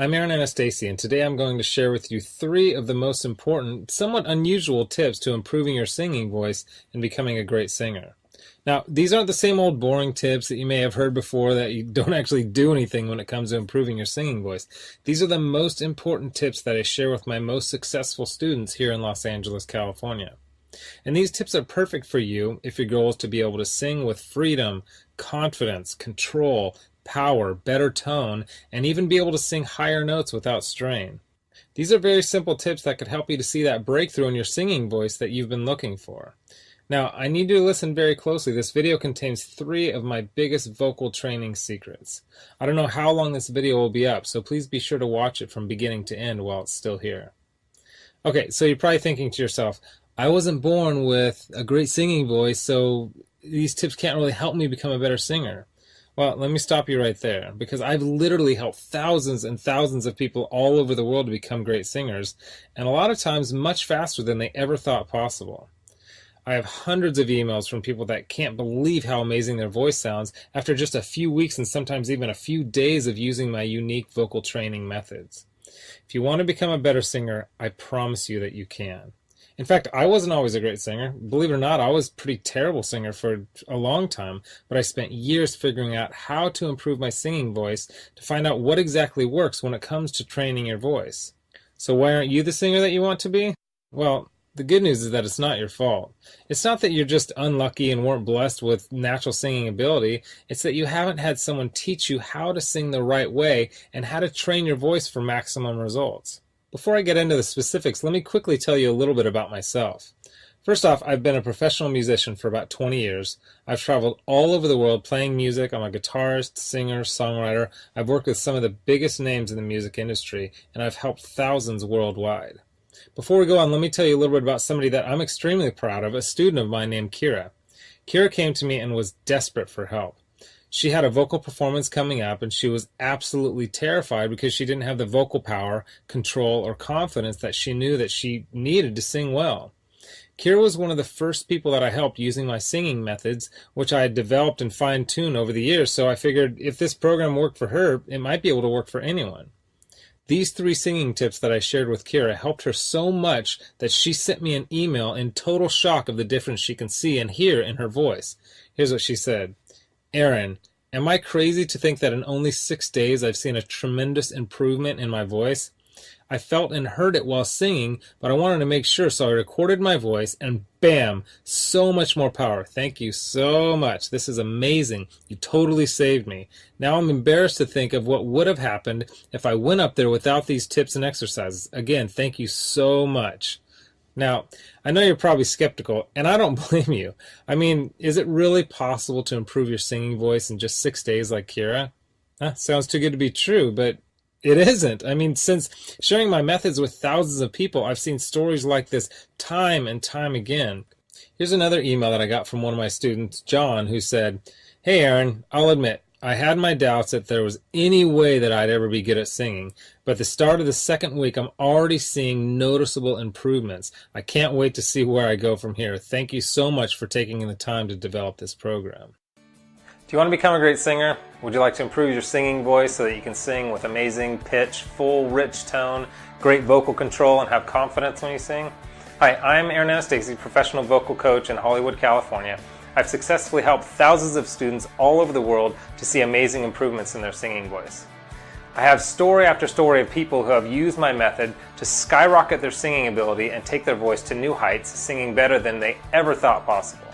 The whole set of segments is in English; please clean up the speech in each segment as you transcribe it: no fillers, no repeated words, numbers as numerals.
I'm Aaron Anastasi, and today I'm going to share with you 3 of the most important, somewhat unusual tips to improving your singing voice and becoming a great singer. Now, these aren't the same old boring tips that you may have heard before that you don't actually do anything when it comes to improving your singing voice. These are the most important tips that I share with my most successful students here in Los Angeles, California. And these tips are perfect for you if your goal is to be able to sing with freedom, confidence, control, power, better tone, and even be able to sing higher notes without strain. These are very simple tips that could help you to see that breakthrough in your singing voice that you've been looking for. Now, I need you to listen very closely. This video contains 3 of my biggest vocal training secrets. I don't know how long this video will be up, so please be sure to watch it from beginning to end while it's still here. Okay, so you're probably thinking to yourself, I wasn't born with a great singing voice, so these tips can't really help me become a better singer. Well, let me stop you right there, because I've literally helped thousands and thousands of people all over the world to become great singers, and a lot of times much faster than they ever thought possible. I have hundreds of emails from people that can't believe how amazing their voice sounds after just a few weeks and sometimes even a few days of using my unique vocal training methods. If you want to become a better singer, I promise you that you can. In fact, I wasn't always a great singer. Believe it or not, I was a pretty terrible singer for a long time, but I spent years figuring out how to improve my singing voice to find out what exactly works when it comes to training your voice. So why aren't you the singer that you want to be? Well, the good news is that it's not your fault. It's not that you're just unlucky and weren't blessed with natural singing ability. It's that you haven't had someone teach you how to sing the right way and how to train your voice for maximum results. Before I get into the specifics, let me quickly tell you a little bit about myself. First off, I've been a professional musician for about 20 years. I've traveled all over the world playing music. I'm a guitarist, singer, songwriter. I've worked with some of the biggest names in the music industry, and I've helped thousands worldwide. Before we go on, let me tell you a little bit about somebody that I'm extremely proud of, a student of mine named Kira. Kira came to me and was desperate for help. She had a vocal performance coming up, and she was absolutely terrified because she didn't have the vocal power, control, or confidence that she knew that she needed to sing well. Kira was one of the first people that I helped using my singing methods, which I had developed and fine-tuned over the years, so I figured if this program worked for her, it might be able to work for anyone. These 3 singing tips that I shared with Kira helped her so much that she sent me an email in total shock of the difference she can see and hear in her voice. Here's what she said. Aaron, am I crazy to think that in only 6 days I've seen a tremendous improvement in my voice? I felt and heard it while singing, but I wanted to make sure, so I recorded my voice, and bam, so much more power. Thank you so much. This is amazing. You totally saved me. Now I'm embarrassed to think of what would have happened if I went up there without these tips and exercises. Again, thank you so much. Now, I know you're probably skeptical, and I don't blame you. I mean, is it really possible to improve your singing voice in just 6 days like Kira? Sounds too good to be true, but it isn't. I mean, since sharing my methods with thousands of people, I've seen stories like this time and time again. Here's another email that I got from one of my students, John, who said, Hey Aaron, I'll admit, I had my doubts that there was any way that I'd ever be good at singing, but at the start of the 2nd week, I'm already seeing noticeable improvements. I can't wait to see where I go from here. Thank you so much for taking the time to develop this program. Do you want to become a great singer? Would you like to improve your singing voice so that you can sing with amazing pitch, full, rich tone, great vocal control, and have confidence when you sing? Hi, I'm Aaron Anastasi, professional vocal coach in Hollywood, California. I've successfully helped thousands of students all over the world to see amazing improvements in their singing voice. I have story after story of people who have used my method to skyrocket their singing ability and take their voice to new heights, singing better than they ever thought possible.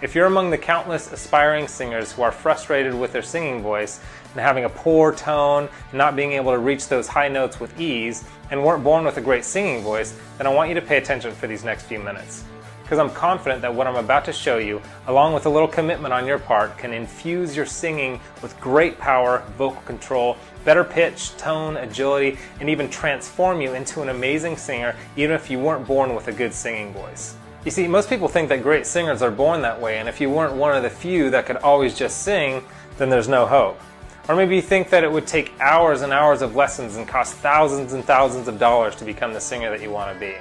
If you're among the countless aspiring singers who are frustrated with their singing voice and having a poor tone and not being able to reach those high notes with ease and weren't born with a great singing voice, then I want you to pay attention for these next few minutes. Because I'm confident that what I'm about to show you, along with a little commitment on your part, can infuse your singing with great power, vocal control, better pitch, tone, agility, and even transform you into an amazing singer even if you weren't born with a good singing voice. You see, most people think that great singers are born that way, and if you weren't one of the few that could always just sing, then there's no hope. Or maybe you think that it would take hours and hours of lessons and cost thousands and thousands of dollars to become the singer that you want to be.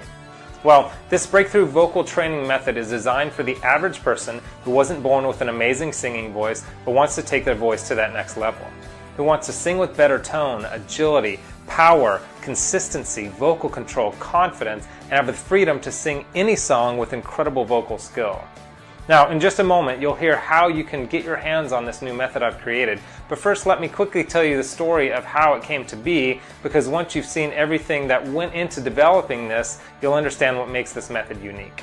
Well, this breakthrough vocal training method is designed for the average person who wasn't born with an amazing singing voice but wants to take their voice to that next level. who wants to sing with better tone, agility, power, consistency, vocal control, confidence, and have the freedom to sing any song with incredible vocal skill. Now, in just a moment, you'll hear how you can get your hands on this new method I've created. But first, let me quickly tell you the story of how it came to be, because once you've seen everything that went into developing this, you'll understand what makes this method unique.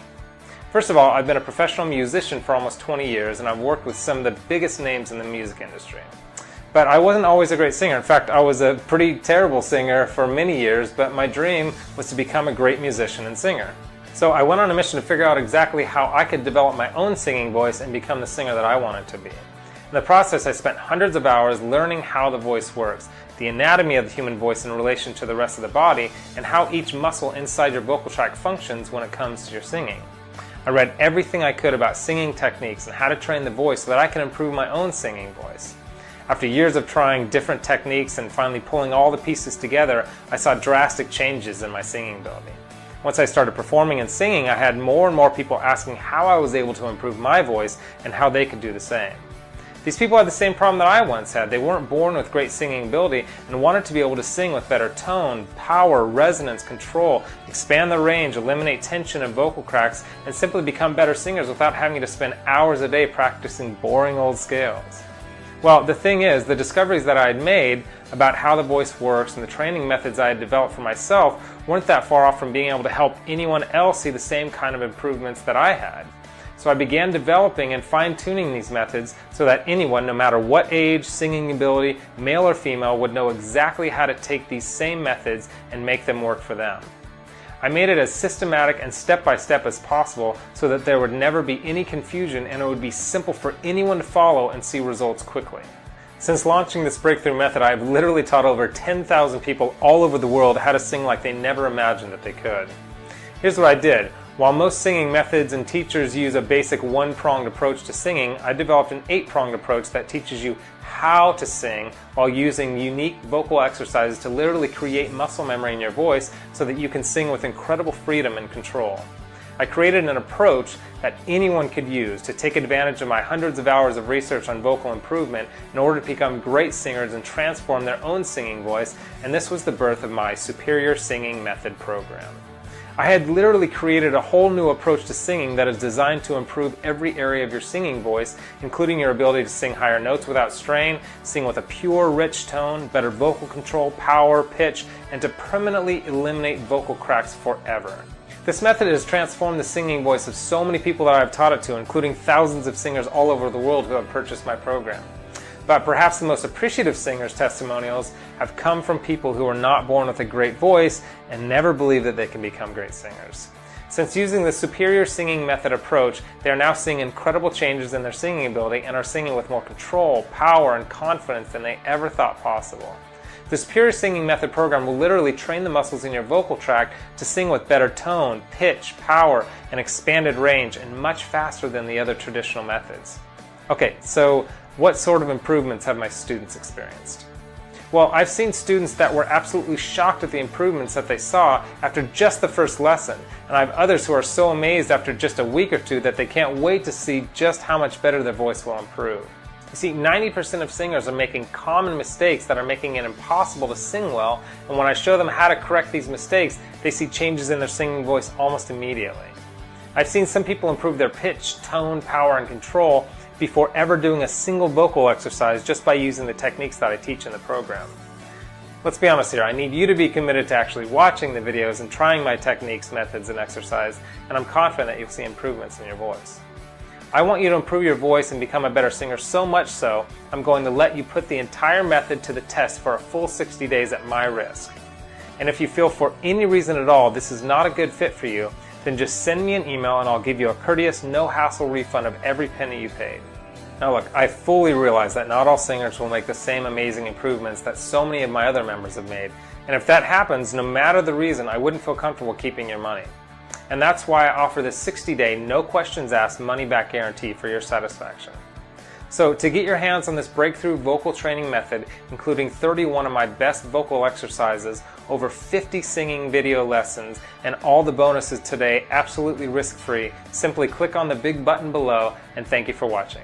First of all, I've been a professional musician for almost 20 years, and I've worked with some of the biggest names in the music industry. But I wasn't always a great singer. In fact, I was a pretty terrible singer for many years, but my dream was to become a great musician and singer. So I went on a mission to figure out exactly how I could develop my own singing voice and become the singer that I wanted to be. In the process, I spent hundreds of hours learning how the voice works, the anatomy of the human voice in relation to the rest of the body, and how each muscle inside your vocal tract functions when it comes to your singing. I read everything I could about singing techniques and how to train the voice so that I can improve my own singing voice. After years of trying different techniques and finally pulling all the pieces together, I saw drastic changes in my singing ability. Once I started performing and singing, I had more and more people asking how I was able to improve my voice and how they could do the same. These people had the same problem that I once had. They weren't born with great singing ability and wanted to be able to sing with better tone, power, resonance, control, expand the range, eliminate tension in vocal cracks, and simply become better singers without having to spend hours a day practicing boring old scales. Well, the thing is, the discoveries that I had made about how the voice works and the training methods I had developed for myself weren't that far off from being able to help anyone else see the same kind of improvements that I had. So I began developing and fine-tuning these methods so that anyone, no matter what age, singing ability, male or female, would know exactly how to take these same methods and make them work for them. I made it as systematic and step-by-step as possible so that there would never be any confusion and it would be simple for anyone to follow and see results quickly. Since launching this breakthrough method, I've literally taught over 10,000 people all over the world how to sing like they never imagined that they could. Here's what I did. While most singing methods and teachers use a basic one-pronged approach to singing, I developed an 8-pronged approach that teaches you how to sing while using unique vocal exercises to literally create muscle memory in your voice so that you can sing with incredible freedom and control. I created an approach that anyone could use to take advantage of my hundreds of hours of research on vocal improvement in order to become great singers and transform their own singing voice, and this was the birth of my Superior Singing Method program. I had literally created a whole new approach to singing that is designed to improve every area of your singing voice, including your ability to sing higher notes without strain, sing with a pure, rich tone, better vocal control, power, pitch, and to permanently eliminate vocal cracks forever. This method has transformed the singing voice of so many people that I've taught it to, including thousands of singers all over the world who have purchased my program. But perhaps the most appreciative singers' testimonials have come from people who are not born with a great voice and never believe that they can become great singers. Since using the Superior Singing Method approach, they are now seeing incredible changes in their singing ability and are singing with more control, power, and confidence than they ever thought possible. The Superior Singing Method program will literally train the muscles in your vocal tract to sing with better tone, pitch, power, and expanded range, and much faster than the other traditional methods. Okay, so what sort of improvements have my students experienced? Well, I've seen students that were absolutely shocked at the improvements that they saw after just the first lesson, and I have others who are so amazed after just a week or two that they can't wait to see just how much better their voice will improve. You see, 90% of singers are making common mistakes that are making it impossible to sing well, and when I show them how to correct these mistakes, they see changes in their singing voice almost immediately. I've seen some people improve their pitch, tone, power, and control before ever doing a single vocal exercise just by using the techniques that I teach in the program. Let's be honest here, I need you to be committed to actually watching the videos and trying my techniques, methods, and exercise, and I'm confident that you'll see improvements in your voice. I want you to improve your voice and become a better singer so much so, I'm going to let you put the entire method to the test for a full 60 days at my risk. And if you feel for any reason at all this is not a good fit for you, then just send me an email and I'll give you a courteous, no-hassle refund of every penny you paid. Now look, I fully realize that not all singers will make the same amazing improvements that so many of my other members have made. And if that happens, no matter the reason, I wouldn't feel comfortable keeping your money. And that's why I offer this 60-day, no questions asked, money-back guarantee for your satisfaction. So to get your hands on this breakthrough vocal training method, including 31 of my best vocal exercises, over 50 singing video lessons, and all the bonuses today absolutely risk-free, simply click on the big button below, and thank you for watching.